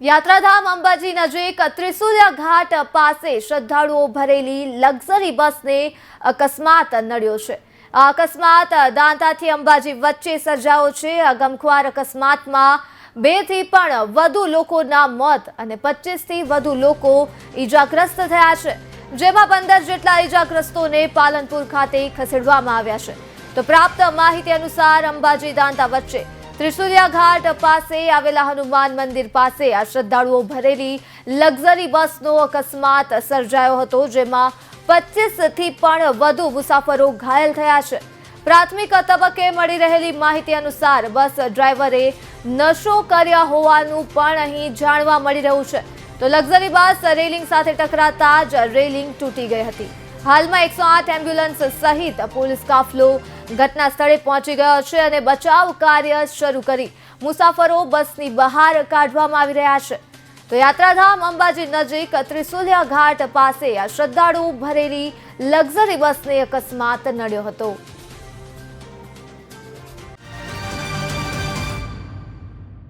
યાત્રાધામ અંબાજી નજીક ત્રિશુલિયા ઘાટ પાસે શ્રદ્ધાળુઓ ભરેલી લક્ઝરી બસને અકસ્માત નડ્યો છે। આ અકસ્માત દાંતાથી અંબાજી વચ્ચે સર્જાયો છે। આ ગમખ્વાર અકસ્માતમાં 2 થી પણ વધુ લોકોના મોત અને 25 થી વધુ લોકો ઈજાગ્રસ્ત થયા છે, જેમાં 15 જેટલા ઈજાગ્રસ્તોને પાલનપુર ખાતે ખસેડવામાં આવ્યા છે। તો પ્રાપ્ત માહિતી અનુસાર અંબાજી દાંતા વચ્ચે ત્રિશુલિયા ઘાટ પાસે આવેલા હનુમાન મંદિર પાસે આ શ્રદ્ધાળુઓ ભરેલી લક્ઝરી બસનો અકસ્માત સર્જાયો હતો, જેમાં 25 થી પણ વધુ મુસાફરો ઘાયલ થયા છે। પ્રાથમિક તબક્કે મળી રહેલી માહિતી અનુસાર બસ ડ્રાઈવરે નશો કર્યા હોવાનું પણ અહીં જાણવા મળી રહ્યું છે। તો લક્ઝરી બસ રેલિંગ સાથે ટકરાતા જ રેલિંગ તૂટી ગઈ હતી। હાલમાં 108 એમ્બ્યુલન્સ સહિત પોલીસ કાફલો ઘટના સ્થળે પહોંચી ગયો છે અને બચાવ કાર્ય શરૂ કરી મુસાફરો બસની બહાર કાઢવામાં આવી રહ્યા છે। તો યાત્રાધામ અંબાજી નજીક ત્રિશુલિયા ઘાટ પાસે આ શ્રદ્ધાળુ ભરેલી લક્ઝરી બસને અકસ્માત નડ્યો હતો।